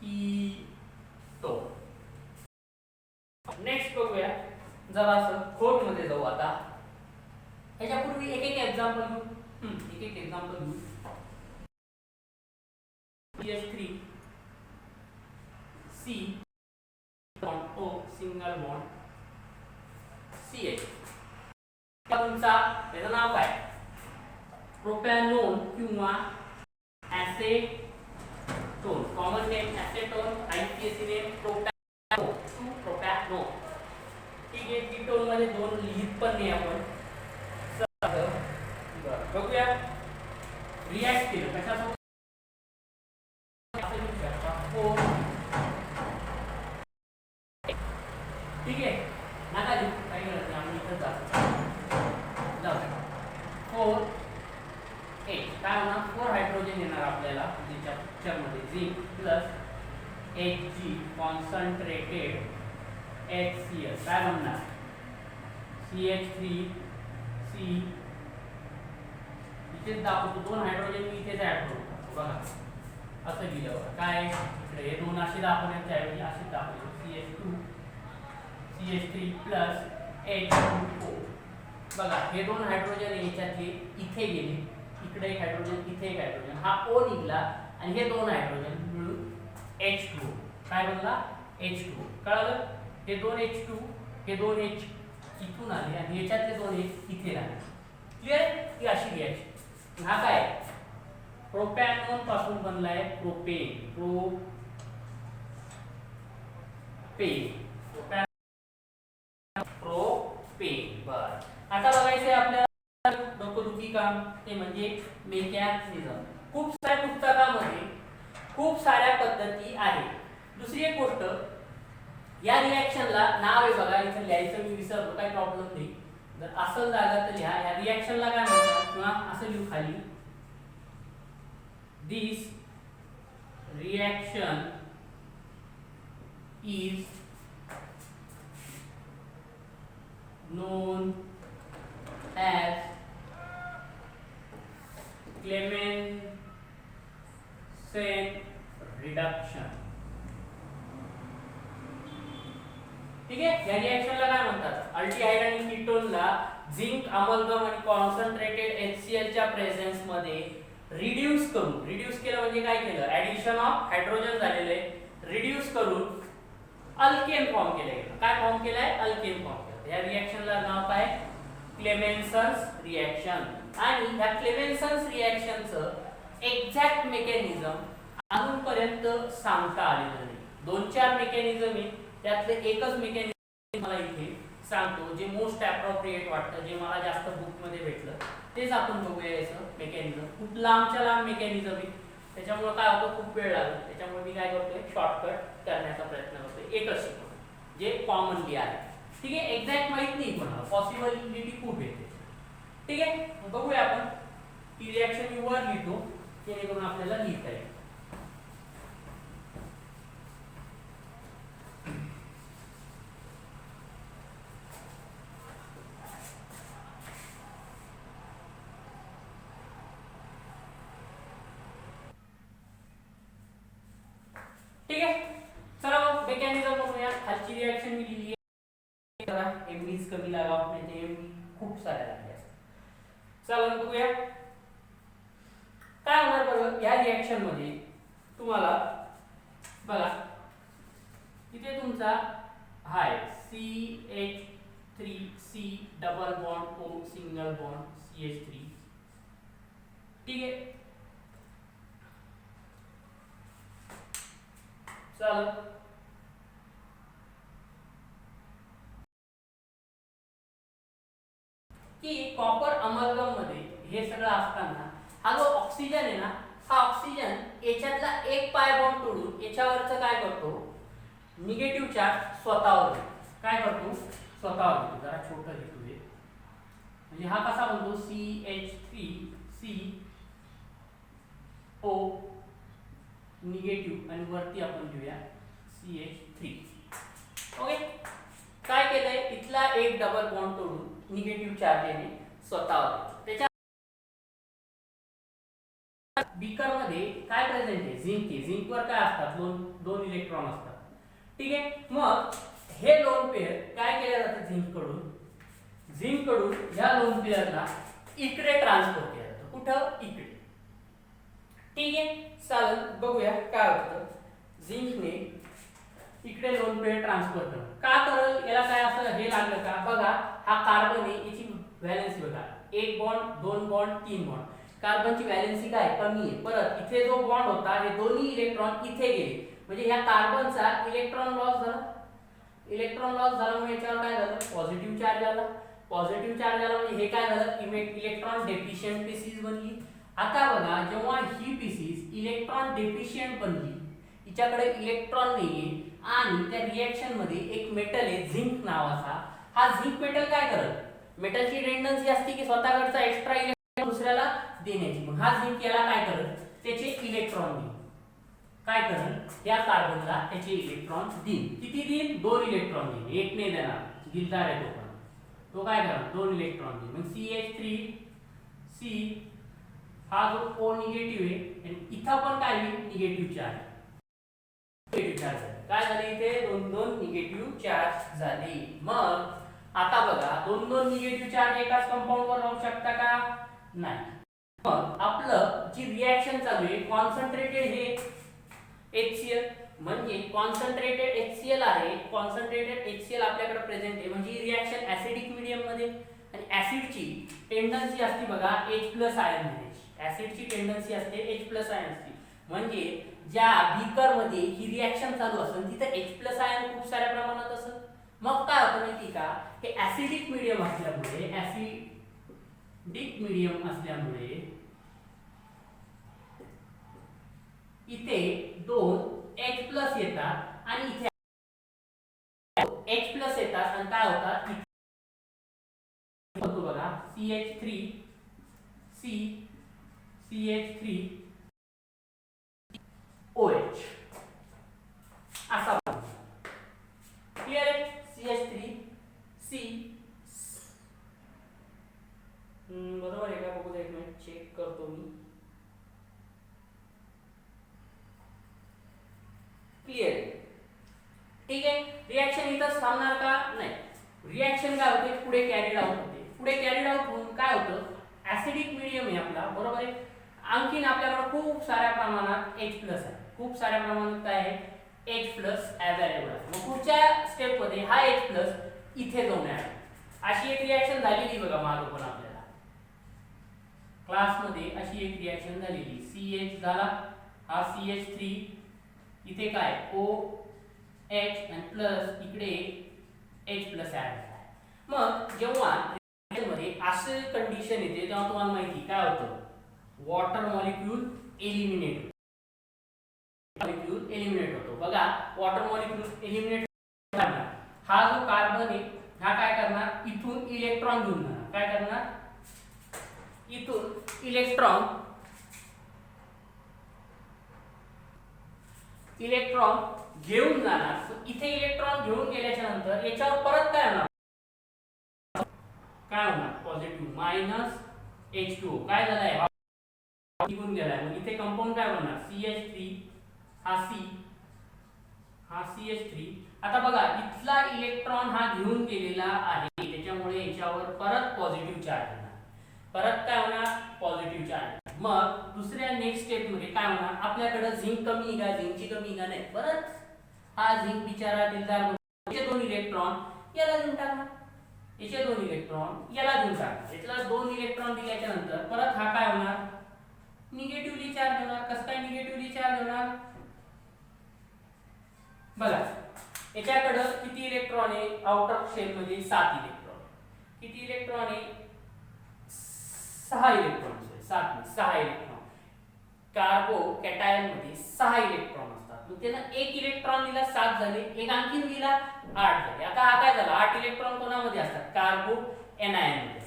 कीटोन. नेक्स्ट बघूया जरासं खोट मध्ये जाऊ आता. ह्याच्यापूर्वी एक एक एक्झाम्पल घेऊ CH3 C bond O single bond CH. तुमचा त्याचं नाव काय प्रोपॅनोन किंवा acetone. Common name acetone IUPAC name propanone. ठीक आहे कीटोन मध्ये दोन लिहित पण नाही आपण. बघूया रिॲक्ट केलं कशासोबत ठीक आहे नका देऊ काही गरज नाही आम्ही इथं जाऊ 4 8 काय होणार 4 हायड्रोजन येणार आपल्याला त्याच्या पिक्चरमध्ये zinc plus Hg concentrated HCl काय बनणार CH3 C इथेच दाखवतो 2 हायड्रोजन मी इथेच ऍड करू बघा असं लिहिलं काय इकडे हे दोन असे दाखवण्याच्या ऐवजी असे दाखवतो CH3 प्लस H2O. बघा हे दोन हायड्रोजन याच्यातले इथे गेले इकडे एक हायड्रोजन इथे एक हायड्रोजन हा O निघाला आणि हे दोन हायड्रोजन मिळून H2O काय बनला H2O. कळलं हे दोन H2 हे दोन H इथून आले आणि याच्यातले दोन H इथे आले. क्लिअर ही अशी रिएक्शन. हा काय प्रोपॅनोन पासून बनलाय प्रोपेन प्रोपेन. बर, आता बघायचंय आपल्याला डोकदुखी काम, ते म्हणजे मेकॅनिझम. खूप साऱ्या पुस्तकामध्ये खूप साऱ्या पद्धती आहेत. दुसरी एक गोष्ट, या रिॲक्शनला नाव आहे बघा, इथं लिहायचं मी विसरलो, काही प्रॉब्लेम नाही. जर असं झालं तर लिहा. या रिॲक्शनला काय म्हणतात, किंवा असं लिहू खाली, this reaction is known as Clemmensen reduction. ठीक आहे, या रिॲक्शनला काय म्हणतात, अल्डिहाइड आणि कीटोनला झिंक अमलगम आणि कॉन्सन्ट्रेटेड HCl च्या प्रेझेन्स मध्ये रिड्यूस केलं म्हणजे काय केलं, ऍडिशन ऑफ हायड्रोजन झालेले रिड्यूस करून अल्केन फॉर्म केलं गेलं. काय फॉर्म केलाय, अल्केन फॉर्म केलं. या रिॲक्शनला नाव काय, क्लेमेन्सन्स रिॲक्शन. आणि या क्लेमेन्सन्स रिॲक्शनचं एक्झॅक्ट मेकॅनिझम अजूनपर्यंत सांगता आलेलं नाही. 2-4 मेकॅनिझम आहे, त्यातले एकच मेकॅनिझम मला इथे सांगतो, जे मोस्ट अप्रोप्रिएट वाटतं, जे मला जास्त बुक मध्ये भेटलं तेच आपण बघूया. याचं मेकॅनिझम खूप लांबच्या लांब मेकॅनिझम आहे, त्याच्यामुळे काय होतं, खूप वेळ लागतो. त्याच्यामुळे मी काय करतोय, शॉर्टकट करण्याचा प्रयत्न करतोय, एकच शिकवतो जे कॉमनली आहे. ठीक आहे, एक्झॅक्ट माहित नाही पण पॉसिबिलिटी खूप येते. ठीक आहे, बघूया आपण. ती रिॲक्शन मी वर लिहितो, जेणेकरून आपल्याला लिहिता येईल. ठीक आहे, चला मग मेकॅनिझम बघूया. खालची रिॲक्शन मी लिहिली आहे, जरा एमडीज कमी लावा, म्हणजे एमडी खूप साऱ्या लागल्या असतात. चला बघूया काय होणार. बघा, या रिॲक्शन मध्ये तुम्हाला बघा इथे तुमचा हाय CH3C double bond O single bond CH3. ठीक आहे, चला की कॉपर अमलगम मध्ये हे सगळं असताना हा जो ऑक्सिजन आहे ना, हा ऑक्सिजन याच्यातला एक पाय बॉन्ड तोडून याच्यावरचं काय करतो, निगेटिव्ह चार्ज स्वतःवर घेतो. काय करतो, स्वतःवर घेतो. जरा छोटं लिहतो हे, म्हणजे हा कसा बनतो, CH3CO निगेटिव्ह आणि वरती आपण घेऊया CH3. ओके, काय केलंय, इथला एक डबल बॉन्ड तोडून निगेटिव्ह चार्ज याने स्वतःवर. त्याच्या बीकर मध्ये काय प्रेझेंट आहे, झिंक आहे. झिंक वर काय असतात, दोन इलेक्ट्रॉन असतात. ठीक आहे, मग हे लोन पेअर काय केलं जातं, झिंक कडून या लोन पेअरला इकडे ट्रान्सफर केलं जातं. कुठं, इकडे. ठीक आहे, चालेल, बघूया काय होतं. झिंकने इकडे लोन पेअर ट्रान्सफर करा. का करल, याला काय असं हे लागलं का, बघा हा कार्बन आहे, याची व्हॅलेन्सी बघा, 1 बॉन्ड 2 बॉन्ड 3 बॉन्ड. कार्बनची व्हॅलेन्सी काय, कमी आहे. परत इथे जो बॉन्ड होता, हे दोन्ही इलेक्ट्रॉन इथे गेले, म्हणजे ह्या कार्बनचा इलेक्ट्रॉन लॉस झाला. म्हणजे याच्यावर काय झालं, पॉझिटिव्ह चार्ज आला. म्हणजे हे काय झालं, इलेक्ट्रॉन डेफिशियंट पीसीस बनली. आता बघा, जेव्हा ही पीसीस इलेक्ट्रॉन डेफिशियंट बनली, हिच्याकडे इलेक्ट्रॉन नाहीये, आणि त्या रिॲक्शन मध्ये एक मेटल आहे झिंक नावाचा. हा झिंक मेटल काय करत, मेटलची टेंडन्सी असते की स्वतःकडचा एक्स्ट्रा इलेक्ट्रॉन दुसऱ्याला देण्याची. मग हा झिंक याला काय करत, त्याचे इलेक्ट्रॉन देईल. काय करत, या कार्बनला त्याचे इलेक्ट्रॉन देईल. किती देईल, 2 इलेक्ट्रॉन देईल. एक नाही देणार, दिलदार आहे तो, पण तो काय करत, 2 इलेक्ट्रॉन देईल. मग CH3C हा जो O निगेटिव्ह आहे, आणि इथं पण काय होईल, निगेटिव्ह चार्ज. काय झाले, इथे 2 निगेटिव्ह चार्ज झाले. मग आता बघा, 2 निगेटिव्ह चार्ज एकाच कंपाऊंड वर राहू शकता का, नाही. मग आपलं जी रिॲक्शन चालू आहे, कॉन्सन्ट्रेटेड हे HCl, म्हणजे कॉन्सन्ट्रेटेड HCl आहे. कॉन्सन्ट्रेटेड HCl आपल्याकडे प्रेझेंट आहे, म्हणजे रिॲक्शन ऍसिडिक मीडियम मध्ये. आणि ऍसिडची टेंडन्सी असते बघा H+ आयन मध्ये. ऍसिडची टेंडन्सी असते H+ आयन असते, म्हणजे ज्या बीकर मध्ये ही रिॲक्शन चालू असेल तिथे H+ आयन खूप साऱ्या प्रमाणात असेल. मग काय होतं माहिती का, हे ऍसिडिक मीडियम असल्यामुळे इथे 2 H+ येतात आणि इथे H+ येतात आणि काय होतात होतो बघा CH3 OH असा. क्लियर आहे. CH3 बरोबर आहे का बघू दे, एक मिनिट चेक करतो मी. क्लियर आहे. ठीक आहे. रिॲक्शन इथंच थांबणार का नाही, रिॲक्शन काय होते पुढे कॅरीड आउट होते. पुढे कॅरीड आउट होऊन काय होतं, ऍसिडिक मीडियम आहे आपला, बरोबर आहे. आणखीन आपल्याकडे खूप साऱ्या प्रमाणात H+ आहे, खूप साऱ्या प्रमाणात काय आहे H+ अवेलेबल आहे. मग पुढच्या स्टेप मध्ये हा H+ इथे जाऊन आहे. अशी एक रिॲक्शन झालेली बघा मागं पण आपल्याला क्लासमध्ये अशी एक रिॲक्शन झालेली. CH झाला, हा CH3 इथे काय OH आणि प्लस इकडे H+ ऍड झाला. मग जेव्हा मध्ये असे कंडिशन येते तेव्हा तुम्हाला माहिती काय होतं, वॉटर मॉलिक्यूल एलिमिनेट होतो. बघा वॉटर मॉलिक्यूल एलिमिनेट करणार, हा जो कार्बन आहे हा काय करणार, इथून इलेक्ट्रॉन घेऊन जाणार. काय करणार, इथून इलेक्ट्रॉन घेऊन जाणार. इथे इलेक्ट्रॉन घेऊन गेल्याच्या नंतर याच्यावर परत काय होणार, पॉझिटिव्ह -H2O काय झालाय, निघून गेलाय. मग इथे कंपाऊंड काय बनणार, CH3 हा CH3. आता बघा इथला इलेक्ट्रॉन हा घेऊन गेलेला आहे, त्याच्यामुळे याच्यावर परत पॉझिटिव्ह चार्ज येणार. परत काय होणार, पॉझिटिव्ह चार्ज. मग दुसऱ्या नेक्स्ट स्टेप मध्ये काय होणार, आपल्याकडे झिंक कमी आहे का, झिंकची कमी का नाही, परत हा झिंक बिचारा दिलदार याचे 2 इलेक्ट्रॉन याला देऊन टाकणार, याचे 2 इलेक्ट्रॉन याला देऊन टाकणार. याला 2 इलेक्ट्रॉन दिल्याच्या नंतर परत हा काय होणार, निगेटिव्हली चार्ज होणार. कसं काय निगेटिव्हली चार्ज होणार, बघा याच्याकडे किती इलेक्ट्रॉन आहे, आउटर शेल मध्ये 7 इलेक्ट्रॉन. किती इलेक्ट्रॉन आहे, 6 इलेक्ट्रॉन. 6 इलेक्ट्रॉन. कार्बो कॅटायन मध्ये 6 इलेक्ट्रॉन असतात. मग त्यानं 1 इलेक्ट्रॉन दिला 7 झाले, एक आणखीन दिला 8 झाले. आता हा काय झाला, 8 इलेक्ट्रॉन कोणामध्ये असतात, कार्बो एनायन मध्ये,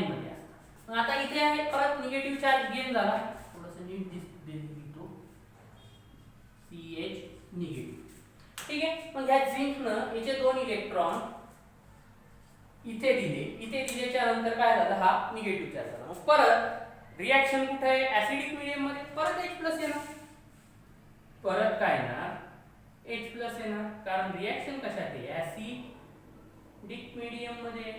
मध्ये असतात. मग आता इथे आहे परत निगेटिव्ह चार्ज गेन झाला, थोडंसं नीट दिसतो CH निगेटिव्ह. ठीक आहे. मग ह्या झिंकनं याचे 2 इलेक्ट्रॉन इथे दिल्याच्या नंतर काय झालं, हा निगेटिव्ह चार्ज झाला. मग परत रिॲक्शन कुठे आहे, ऍसिडिक मीडियम मध्ये, परत H+ येणार. परत काय येणार, H+ येणार. कारण रिॲक्शन कशात आहे, ऍसिडिक मीडियम मध्ये,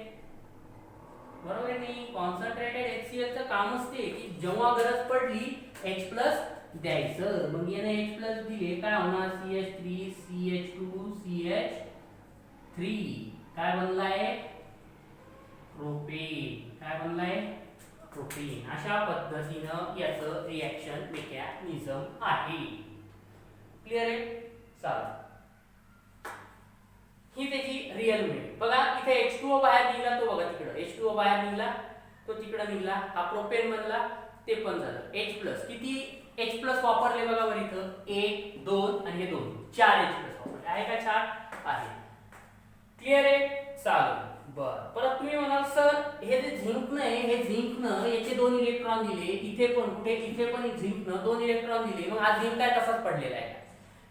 बरोबर आहे नाही. कॉन्सन्ट्रेटेड HCl चं कामच ते की जेव्हा गरज पडली H+ द्यायचं. मग याने H+ दिले, काय होणार, CH3 CH2 CH3 काय बनलाय, प्रोपेन. काय बनलाय, प्रोपेन. अशा पद्धतीनं याचं रिॲक्शन मेकॅनिझम आहे. क्लियर आहे. चला ही त्याची रिअल मिळेल. बघा इथे H2O बाहेर निघाला, तो बघा तिकडे H2O बाहेर निघाला, तो तिकडे निघाला, हा प्रोपेन बनला, ते पण झालं. H+ किती H+ वापरले बघा वर इथं, 1 2 आणि हे 2 4 H+ वापरले आहे का, 4 आहे. क्लियर आहे. चालेल. बरं परत तुम्ही म्हणाल सर हे जे झिंकनं आहे, हे झिंकनं याचे 2 इलेक्ट्रॉन दिले, इथे पण कुठे, इथे पण झिंकनं 2 इलेक्ट्रॉन दिले, मग हा झिंक काय तसाच पडलेला आहे,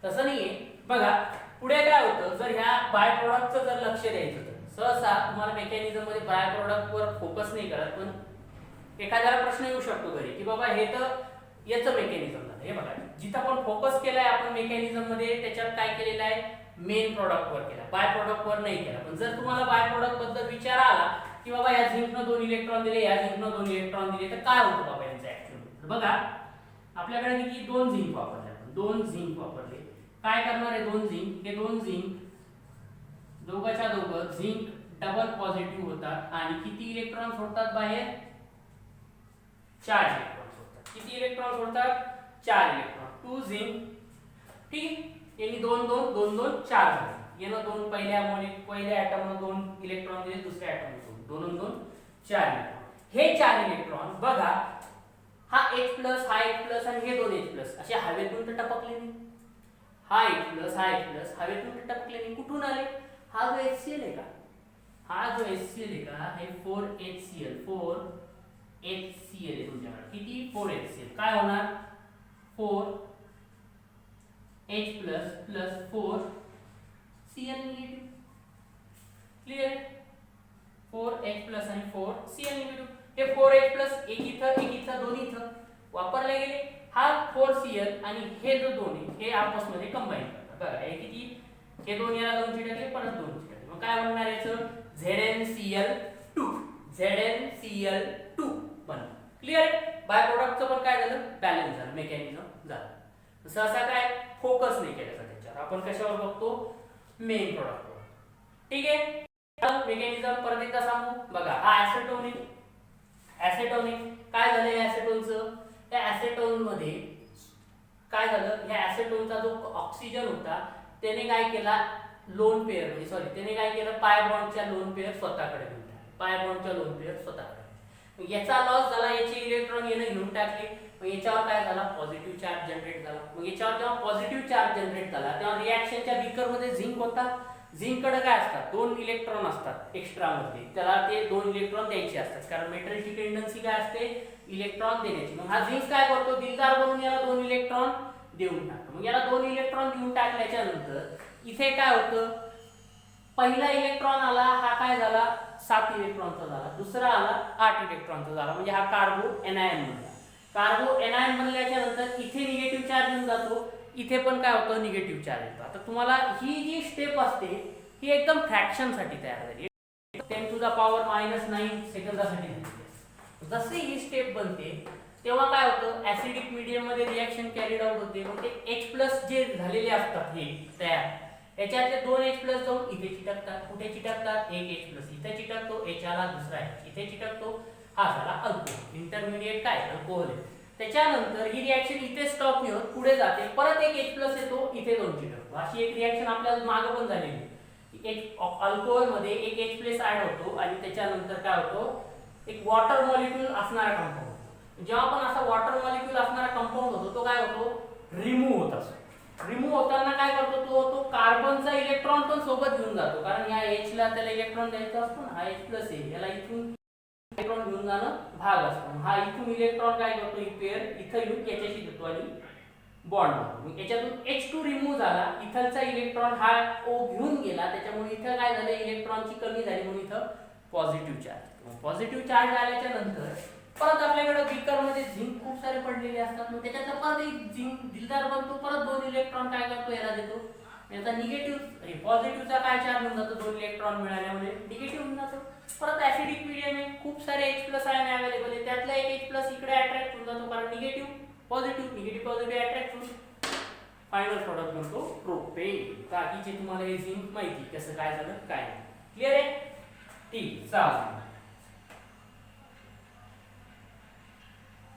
तसं नाहीये. बघा पुढे काय होतं, जर ह्या बाय प्रॉडक्टचं जर लक्ष द्यायचं तर सहसा तुम्हाला मेकॅनिझम मध्ये बाय प्रॉडक्ट वर फोकस नाही करत, पण एखाद्याला प्रश्न येऊ शकतो घरी की बाबा हे तर याचं मेकॅनिझम झालं. हे बघा जिथं पण फोकस केलाय आपण मेकॅनिझम मध्ये, त्याच्यात काय केलेलं आहे, मेन प्रॉडक्ट वर केला, बाय प्रॉडक्ट वर नाही केला. पण जर तुम्हाला बाय प्रॉडक्ट बद्दल विचार आला की बाबा या झिंकनं 2 इलेक्ट्रॉन दिले, या झिंकनं 2 इलेक्ट्रॉन दिले, तर काय होतं बाबा यांचं ऍक्च्युअली. बघा आपल्याकडे किती 2 झिंक वापरले, 2 झिंक वापरले. काय करणार आहे 2 झिंक, हे 2 झिंक दोघांच्या दोघं झिंक डबल पॉझिटिव्ह होतात आणि किती इलेक्ट्रॉन सोडतात बाहेर, 4 इलेक्ट्रॉन सोडतात. किती इलेक्ट्रॉन सोडतात 4 इलेक्ट्रॉन, 2 झिंक. ठीक आहे, यांनी 2 2 2 2 4 झाले. यानं दोन पहिल्या ॲटमनं 2 इलेक्ट्रॉन दिले, दुसऱ्या ॲटमनं 2 2 2 4 इलेक्ट्रॉन. हे 4 इलेक्ट्रॉन बघा, हा H+ हा H+ आणि हे 2 H+ असे हवेतून तर टपकले नाही. हा H+ हा H+ हवेतून तर टपकले नाही. कुठून आले? हा जो HCl आहे का, हा जो HCl आहे का, हे 4HCl आहे तुमच्याकडे. किती? 4HCl. काय होणार? 4H+ plus 4Cl negative. Clear? 4H+ आणि 4Cl निगेटिव्ह. हे 4H+ एक इथं दोन इथं वापरले गेले. हा 4Cl आणि हे जो दोन आहे हे आपसमध्ये कंबाईन करतात. बघा हे किती, हे दोन याला 2 चिटकले, परत 2 चिटकले. मग काय बनणार याचं? ZnCl2. ZnCl2 बनलं. क्लिअर? बाय प्रोडक्टचं पण काय झालं? बॅलन्स झालं, मेकॅनिझम झालं. सहसा काय फोकस नाही केलं त्याच्यावर. आपण कशावर बघतो? मेन प्रोडक्टवर. ठीक आहे, मेकॅनिझम परत एकदा सांगू. बघा हा ऍसेटोन काय झालं या ऍसेटोनचं? त्या ऍसेटोन मध्ये काय झालं? या ऍसेटोनचा जो ऑक्सिजन होता त्याने काय केला? लोन पेअर म्हणजे त्याने काय केलं? पाय बॉन्डच्या लोन पेअर स्वतःकडे घेऊन टाकले. पाय बॉन्डच्या लोन पेअर स्वतःकडे. याचा लॉस झाला, याचे इलेक्ट्रॉन याने घेऊन टाकले. मग याच्यावर काय झाला? पॉझिटिव्ह चार्ज जनरेट झाला. मग याच्यावर जेव्हा पॉझिटिव्ह चार्ज जनरेट झाला तेव्हा रिॲक्शनच्या बीकरमध्ये झिंक होता. झिंककडे काय असतात? 2 इलेक्ट्रॉन असतात एक्स्ट्रा मध्ये, त्याला ते 2 इलेक्ट्रॉन द्यायचे असतात, कारण मेटलची टेंडन्सी काय असते? इलेक्ट्रॉन देण्याची. मग हा झिंक काय करतो? दिलदार बनून याला 2 इलेक्ट्रॉन देऊन टाकतो. मग याला 2 इलेक्ट्रॉन देऊन टाकल्याच्या नंतर इथे काय होतं? पहिला इलेक्ट्रॉन आला, हा काय झाला? 7 इलेक्ट्रॉनचा झाला. दुसरा आला 8 इलेक्ट्रॉनचा झाला, म्हणजे हा कार्बो एनायन बनला. कार्बो एनायन बनल्याच्या नंतर इथे निगेटिव्ह चार्ज येऊन जातो, इथे पण काय होतं? निगेटिव्ह चार्ज येतो. आता तुम्हाला ही जी स्टेप असते ही एकदम फ्रॅक्शन साठी तयार झाली, 10⁻⁹ सेकंदासाठी झाली. जसे ही स्टेप बनते तेव्हा काय होतं? ऍसिडिक मीडियम मध्ये रिएक्शन कॅरीड आउट होते. मग ते H+ जे झालेले असतात हे तयार, याच्यातले 2 H+ जाऊन इथे चिटकतात. कुठे चिटकतात? एक H+ इथे चिटकतो, H आला, दुसरा H इथे चिटकतो. हा झाला अल्कोहोल. इंटरमिडिएट काय? अल्कोहोल आहे. त्याच्यानंतर ही रिएक्शन इथे स्टॉप नाही होत, पुढे जाते. परत एक H+ येतो, इथे 2 चिटकतो. अशी एक रिएक्शन आपल्याला मागे पण झालेली. एक अल्कोहोल मध्ये एक H+ ऍड होतो आणि त्याच्यानंतर काय होतो? एक वॉटर मॉलिक्यूल असणारा कंपाऊंड होतो. जेव्हा पण असा वॉटर मॉलिक्यूल असणारा कंपाऊंड होतो तो काय होतो? रिमूव्ह होत असतो. रिमूव्ह होताना काय करतो? तो कार्बनचा इलेक्ट्रॉन पण सोबत घेऊन जातो, कारण या H ला त्याला इलेक्ट्रॉन द्यायचा असतो ना. हा H+ आहे, याला इथून इलेक्ट्रॉन घेऊन जाणं भाग असतो. हा इथून इलेक्ट्रॉन काय करतो? ही पेअर इथं येऊन याच्याशी देतो आणि बॉन्ड होतो. मग याच्यातून H2 रिमूव्ह झाला, इथलचा इलेक्ट्रॉन हा O घेऊन गेला, त्याच्यामुळे इथं काय झालं? इलेक्ट्रॉनची कमी झाली, म्हणून इथं पॉझिटिव्ह चार्ज. पॉझिटिव्ह चार्ज आल्याच्या नंतर परत आपल्याकडे बीकर मध्ये झिंक खूप सारे पडलेले असतात. मग त्याच्यात परत एक झिंक दिलदार बनतो, परत 2 इलेक्ट्रॉन काय करतो? याला देतो. याचा निगेटिव्ह पॉझिटिव्हचा काय चार्ज होऊन जातो? 2 इलेक्ट्रॉन मिळाल्यामुळे निगेटिव्ह होऊन जातो. परत ऍसिडिक मीडियम आहे, खूप सारे H+ आयन अवेलेबल आहे, त्यातला एक H+ इकडे अट्रॅक्ट होऊन जातो, कारण निगेटिव्ह पॉझिटिव्ह अट्रॅक्ट होऊन फायनल प्रोडक्ट बनतो प्रोपेन. बाकीचे तुम्हाला हे झिंक माहिती कसं काय झालं काय नाही. क्लिअर आहे? ठीक. चालेल.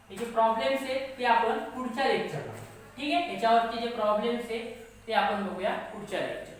हे जे प्रॉब्लेम्स आहेत ते आपण पुढच्या लेक्चरला, ठीक आहे, याच्यावरचे जे प्रॉब्लेम्स आहेत ते आपण बघूया पुढच्या लेक्चर.